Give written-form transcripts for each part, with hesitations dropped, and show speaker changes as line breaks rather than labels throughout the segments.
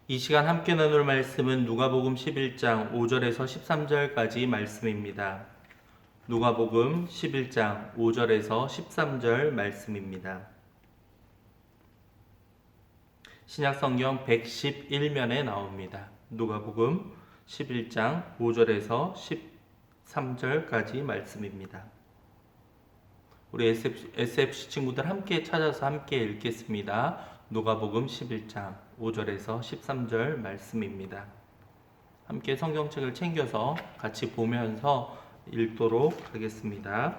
이 시간 함께 나눌 말씀은 누가복음 11장 5절에서 13절까지 말씀입니다. 누가복음 11장 5절에서 13절 말씀입니다. 신약성경 111면에 나옵니다. 누가복음 11장 5절에서 13절까지 말씀입니다. 우리 SFC 친구들 함께 찾아서 함께 읽겠습니다. 누가복음 11장 5절에서 13절 말씀입니다. 함께 성경책을 챙겨서 같이 보면서 읽도록 하겠습니다.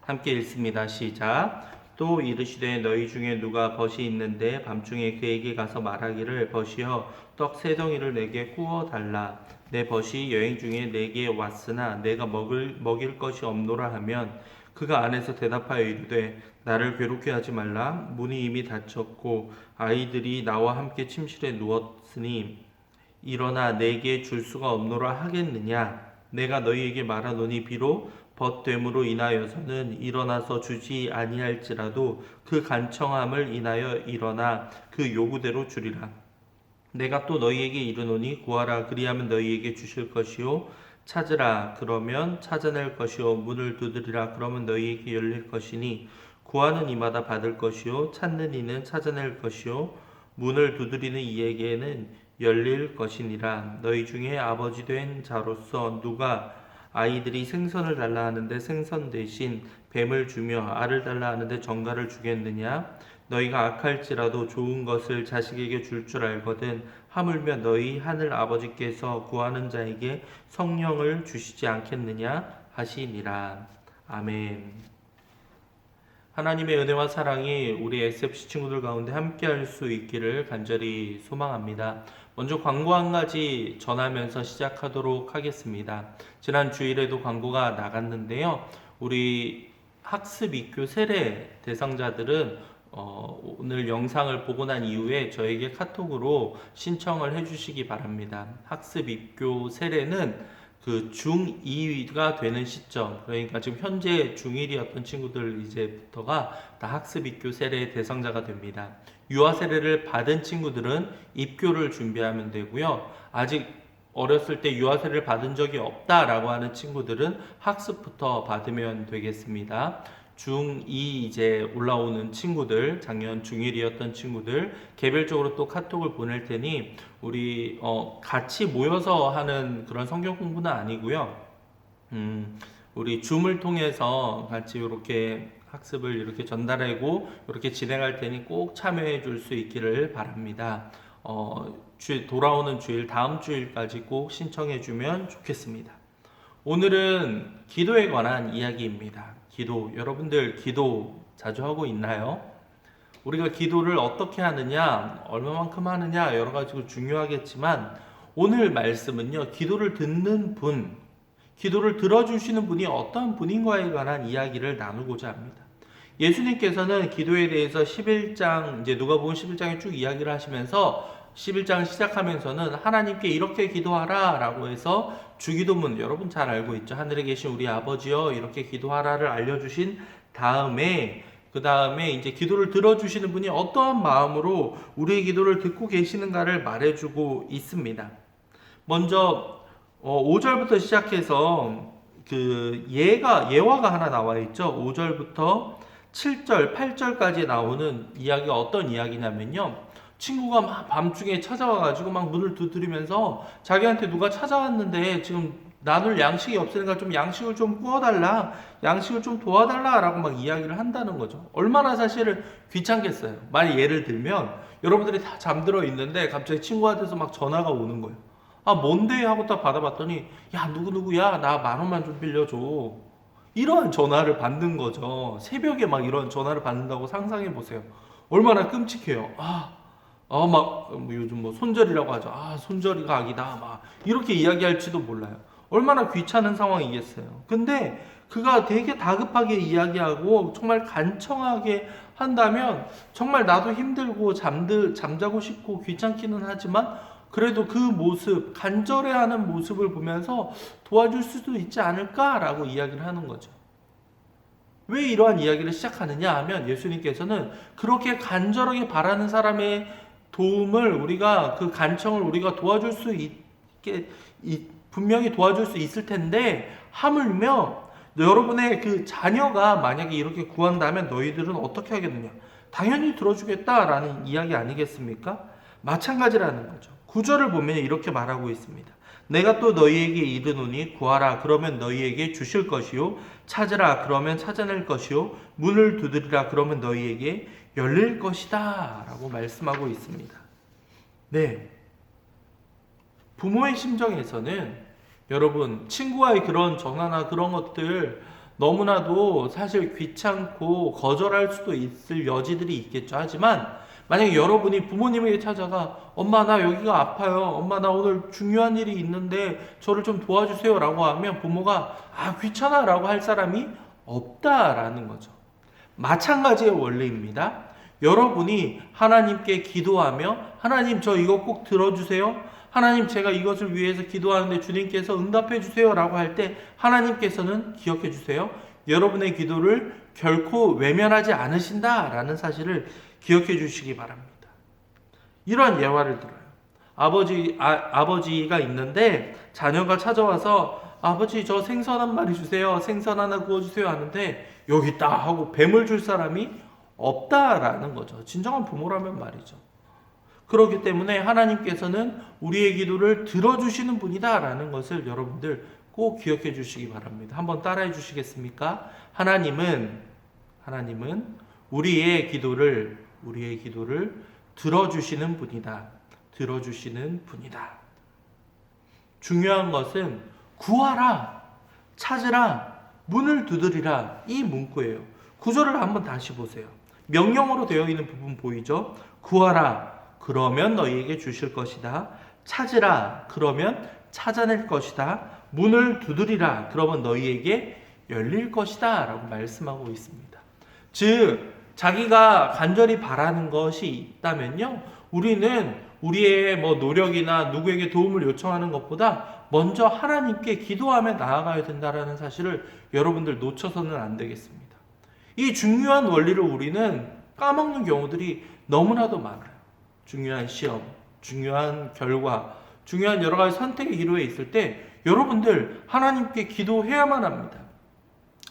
함께 읽습니다. 시작. 또 이르시되 너희 중에 누가 벗이 있는데 밤중에 그에게 가서 말하기를 벗이여 떡 세 덩이를 내게 구워 달라. 내 벗이 여행 중에 내게 왔으나 내가 먹일 것이 없노라 하면 그가 안에서 대답하여 이르되 나를 괴롭게 하지 말라. 문이 이미 닫혔고 아이들이 나와 함께 침실에 누웠으니 일어나 내게 줄 수가 없노라 하겠느냐. 내가 너희에게 말하노니 비록 벗됨으로 인하여서는 일어나서 주지 아니할지라도 그 간청함을 인하여 일어나 그 요구대로 주리라. 내가 또 너희에게 이르노니 구하라 그리하면 너희에게 주실 것이요 찾으라 그러면 찾아낼 것이요 문을 두드리라 그러면 너희에게 열릴 것이니 구하는 이마다 받을 것이요 찾는 이는 찾아낼 것이요 문을 두드리는 이에게는 열릴 것이니라. 너희 중에 아버지 된 자로서 누가 아이들이 생선을 달라 하는데 생선 대신 뱀을 주며 알을 달라 하는데 정갈을 주겠느냐? 너희가 악할지라도 좋은 것을 자식에게 줄 줄 알거든 하물며 너희 하늘 아버지께서 구하는 자에게 성령을 주시지 않겠느냐 하시니라. 아멘. 하나님의 은혜와 사랑이 우리 SFC 친구들 가운데 함께할 수 있기를 간절히 소망합니다. 먼저 광고 한 가지 전하면서 시작하도록 하겠습니다. 지난 주일에도 광고가 나갔는데요. 우리 학습 입교 세례 대상자들은 오늘 영상을 보고 난 이후에 저에게 카톡으로 신청을 해주시기 바랍니다. 학습 입교 세례는 그 중2가 되는 시점, 그러니까 지금 현재 중1이었던 친구들 이제부터가 다 학습 입교 세례의 대상자가 됩니다. 유아 세례를 받은 친구들은 입교를 준비하면 되고요. 아직 어렸을 때 유아 세례를 받은 적이 없다라고 하는 친구들은 학습부터 받으면 되겠습니다. 중2 이제 올라오는 친구들, 작년 중1이었던 친구들 개별적으로 또 카톡을 보낼 테니 우리 같이 모여서 하는 그런 성경 공부는 아니고요. 우리 줌을 통해서 같이 이렇게 학습을 이렇게 전달하고 이렇게 진행할 테니 꼭 참여해 줄 수 있기를 바랍니다. 돌아오는 주일, 다음 주일까지 꼭 신청해 주면 좋겠습니다. 오늘은 기도에 관한 이야기입니다. 기도, 여러분들 기도 자주 하고 있나요? 우리가 기도를 어떻게 하느냐, 얼마만큼 하느냐 여러 가지로 중요하겠지만 오늘 말씀은요, 기도를 듣는 분, 기도를 들어주시는 분이 어떤 분인가에 관한 이야기를 나누고자 합니다. 예수님께서는 기도에 대해서 11장, 이제 누가복음 11장에 쭉 이야기를 하시면서 11장 시작하면서는 하나님께 이렇게 기도하라 라고 해서 주기도문, 여러분 잘 알고 있죠. 하늘에 계신 우리 아버지여 이렇게 기도하라를 알려주신 다음에 그 다음에 이제 기도를 들어주시는 분이 어떠한 마음으로 우리의 기도를 듣고 계시는가를 말해주고 있습니다. 먼저 5절부터 시작해서 그 예화가 하나 나와 있죠. 5절부터 7절, 8절까지 나오는 이야기가 어떤 이야기냐면요. 친구가 막 밤중에 찾아와가지고 막 문을 두드리면서 자기한테 누가 찾아왔는데 지금 나눌 양식이 없으니까 좀 양식을 좀 구워달라, 양식을 좀 도와달라 라고 막 이야기를 한다는 거죠. 얼마나 사실 귀찮겠어요. 만약 예를 들면 여러분들이 다 잠들어 있는데 갑자기 친구한테서 막 전화가 오는 거예요. 아 뭔데? 하고 딱 받아봤더니 야 누구누구야 나 10,000원만 좀 빌려줘. 이러한 전화를 받는 거죠. 새벽에 막 이런 전화를 받는다고 상상해 보세요. 얼마나 끔찍해요. 요즘 손절이라고 하죠. 손절이 각이다. 막 이렇게 이야기할지도 몰라요. 얼마나 귀찮은 상황이겠어요. 근데 그가 되게 다급하게 이야기하고 정말 간청하게 한다면 정말 나도 힘들고 잠자고 싶고 귀찮기는 하지만 그래도 그 모습, 간절해하는 모습을 보면서 도와줄 수도 있지 않을까라고 이야기를 하는 거죠. 왜 이러한 이야기를 시작하느냐 하면 예수님께서는 그렇게 간절하게 바라는 사람의 도움을 우리가 그 간청을 우리가 도와줄 수 있게 분명히 도와줄 수 있을 텐데 하물며 여러분의 그 자녀가 만약에 이렇게 구한다면 너희들은 어떻게 하겠느냐? 당연히 들어주겠다라는 이야기 아니겠습니까? 마찬가지라는 거죠. 구절을 보면 이렇게 말하고 있습니다. 내가 또 너희에게 이르노니 구하라 그러면 너희에게 주실 것이요 찾으라 그러면 찾아낼 것이요 문을 두드리라 그러면 너희에게 열릴 것이다 라고 말씀하고 있습니다. 네, 부모의 심정에서는 여러분 친구와의 그런 전화나 그런 것들 너무나도 사실 귀찮고 거절할 수도 있을 여지들이 있겠죠. 하지만 만약에 여러분이 부모님에게 찾아가 엄마 나 여기가 아파요. 엄마 나 오늘 중요한 일이 있는데 저를 좀 도와주세요 라고 하면 부모가 귀찮아 라고 할 사람이 없다라는 거죠. 마찬가지의 원리입니다. 여러분이 하나님께 기도하며 하나님 저 이거 꼭 들어주세요. 하나님 제가 이것을 위해서 기도하는데 주님께서 응답해 주세요 라고 할 때 하나님께서는 기억해 주세요. 여러분의 기도를 결코 외면하지 않으신다 라는 사실을 기억해 주시기 바랍니다. 이러한 예화를 들어요. 아버지가 있는데 자녀가 찾아와서 아버지 저 생선 한 마리 주세요. 생선 하나 구워주세요 하는데 여기 있다 하고 뱀을 줄 사람이 없다라는 거죠. 진정한 부모라면 말이죠. 그렇기 때문에 하나님께서는 우리의 기도를 들어주시는 분이다라는 것을 여러분들 꼭 기억해 주시기 바랍니다. 한번 따라해 주시겠습니까? 하나님은 우리의 기도를 들어주시는 분이다. 들어주시는 분이다. 중요한 것은 구하라, 찾으라, 문을 두드리라 이 문구예요. 구절을 한번 다시 보세요. 명령어로 되어 있는 부분 보이죠? 구하라, 그러면 너희에게 주실 것이다. 찾으라, 그러면 찾아낼 것이다. 문을 두드리라, 그러면 너희에게 열릴 것이다 라고 말씀하고 있습니다. 즉 자기가 간절히 바라는 것이 있다면요, 우리는 우리의 노력이나 누구에게 도움을 요청하는 것보다 먼저 하나님께 기도하며 나아가야 된다는 사실을 여러분들 놓쳐서는 안 되겠습니다. 이 중요한 원리를 우리는 까먹는 경우들이 너무나도 많아요. 중요한 시험, 중요한 결과, 중요한 여러 가지 선택의 기로에 있을 때 여러분들 하나님께 기도해야만 합니다.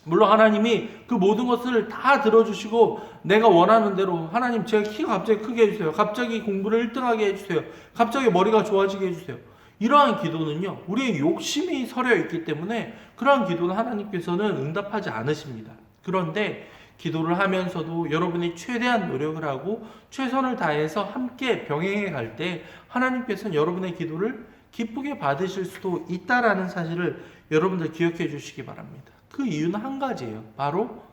물론 하나님이 그 모든 것을 다 들어주시고 내가 원하는 대로 하나님 제가 키가 갑자기 크게 해주세요. 갑자기 공부를 1등하게 해주세요. 갑자기 머리가 좋아지게 해주세요. 이러한 기도는요, 우리의 욕심이 서려 있기 때문에 그러한 기도는 하나님께서는 응답하지 않으십니다. 그런데 기도를 하면서도 여러분이 최대한 노력을 하고 최선을 다해서 함께 병행해 갈 때 하나님께서는 여러분의 기도를 기쁘게 받으실 수도 있다라는 사실을 여러분들 기억해 주시기 바랍니다. 그 이유는 한 가지예요. 바로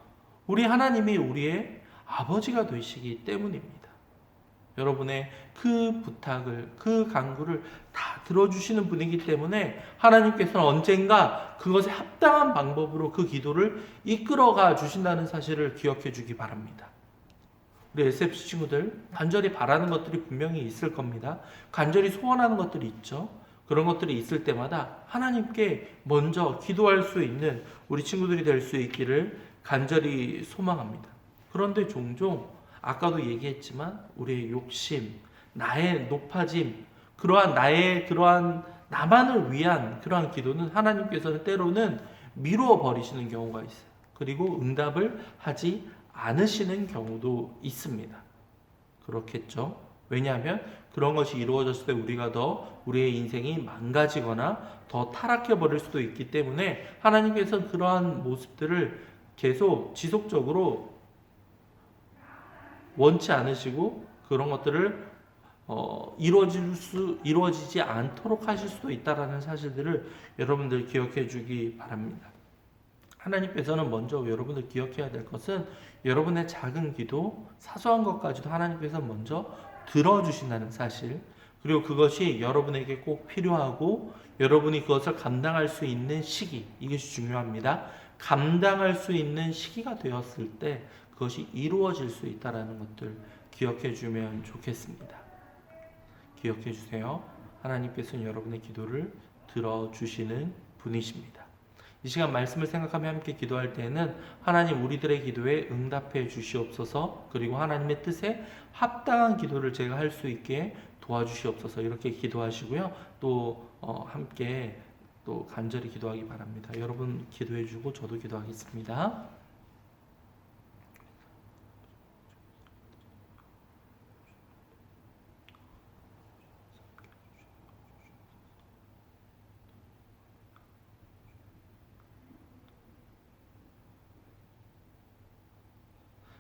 우리 하나님이 우리의 아버지가 되시기 때문입니다. 여러분의 그 부탁을, 그 간구를 다 들어주시는 분이기 때문에 하나님께서는 언젠가 그것에 합당한 방법으로 그 기도를 이끌어가 주신다는 사실을 기억해 주기 바랍니다. 우리 SFC 친구들 간절히 바라는 것들이 분명히 있을 겁니다. 간절히 소원하는 것들이 있죠. 그런 것들이 있을 때마다 하나님께 먼저 기도할 수 있는 우리 친구들이 될 수 있기를 간절히 소망합니다. 그런데 종종 아까도 얘기했지만 우리의 욕심, 나의 높아짐, 그러한 나만을 위한 그러한 기도는 하나님께서는 때로는 미루어 버리시는 경우가 있어요. 그리고 응답을 하지 않으시는 경우도 있습니다. 그렇겠죠? 왜냐하면 그런 것이 이루어졌을 때 우리가 더 우리의 인생이 망가지거나 더 타락해 버릴 수도 있기 때문에 하나님께서는 그러한 모습들을 계속 지속적으로 원치 않으시고 그런 것들을 이루어지지 않도록 하실 수도 있다라는 사실들을 여러분들 기억해 주기 바랍니다. 하나님께서는 먼저 여러분들 기억해야 될 것은 여러분의 작은 기도, 사소한 것까지도 하나님께서 먼저 들어주신다는 사실, 그리고 그것이 여러분에게 꼭 필요하고 여러분이 그것을 감당할 수 있는 시기, 이것이 중요합니다. 감당할 수 있는 시기가 되었을 때 그것이 이루어질 수 있다는 것들 기억해 주면 좋겠습니다. 기억해 주세요. 하나님께서는 여러분의 기도를 들어주시는 분이십니다. 이 시간 말씀을 생각하며 함께 기도할 때에는 하나님 우리들의 기도에 응답해 주시옵소서, 그리고 하나님의 뜻에 합당한 기도를 제가 할 수 있게 도와주시옵소서, 이렇게 기도하시고요. 또 함께 또 간절히 기도하기 바랍니다. 여러분 기도해 주고 저도 기도하겠습니다.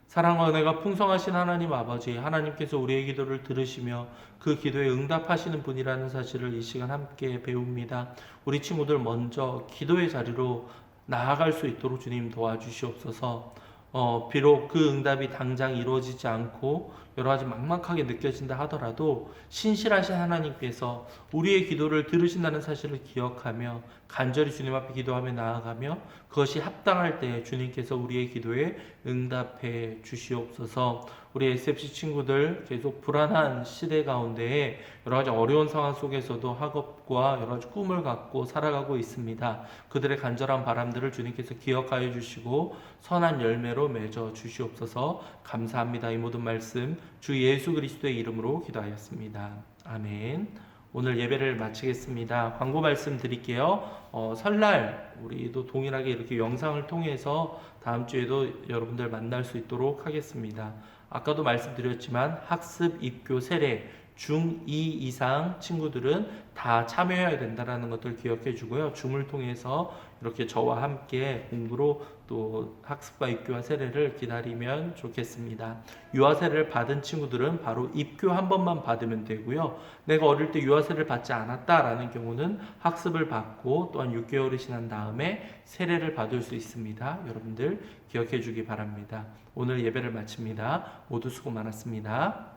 사랑과 은혜가 풍성하신 하나님 아버지, 하나님께서 우리의 기도를 들으시며 그 기도에 응답하시는 분이라는 사실을 이 시간 함께 배웁니다. 우리 친구들 먼저 기도의 자리로 나아갈 수 있도록 주님 도와주시옵소서. 비록 그 응답이 당장 이루어지지 않고 여러 가지 막막하게 느껴진다 하더라도 신실하신 하나님께서 우리의 기도를 들으신다는 사실을 기억하며 간절히 주님 앞에 기도하며 나아가며 그것이 합당할 때 주님께서 우리의 기도에 응답해 주시옵소서. 우리 SFC 친구들 계속 불안한 시대 가운데에 여러 가지 어려운 상황 속에서도 학업과 여러 가지 꿈을 갖고 살아가고 있습니다. 그들의 간절한 바람들을 주님께서 기억하여 주시고 선한 열매로 맺어 주시옵소서. 감사합니다. 이 모든 말씀 주 예수 그리스도의 이름으로 기도하였습니다. 아멘. 오늘 예배를 마치겠습니다. 광고 말씀 드릴게요. 설날 우리도 동일하게 이렇게 영상을 통해서 다음 주에도 여러분들 만날 수 있도록 하겠습니다. 아까도 말씀드렸지만 학습, 입교, 세례 중2 이상 친구들은 다 참여해야 된다는 것들 기억해 주고요. 줌을 통해서 이렇게 저와 함께 공부로 또 학습과 입교와 세례를 기다리면 좋겠습니다. 유아 세례를 받은 친구들은 바로 입교 한 번만 받으면 되고요. 내가 어릴 때 유아 세례를 받지 않았다라는 경우는 학습을 받고 또한 6개월이 지난 다음에 세례를 받을 수 있습니다. 여러분들 기억해 주기 바랍니다. 오늘 예배를 마칩니다. 모두 수고 많았습니다.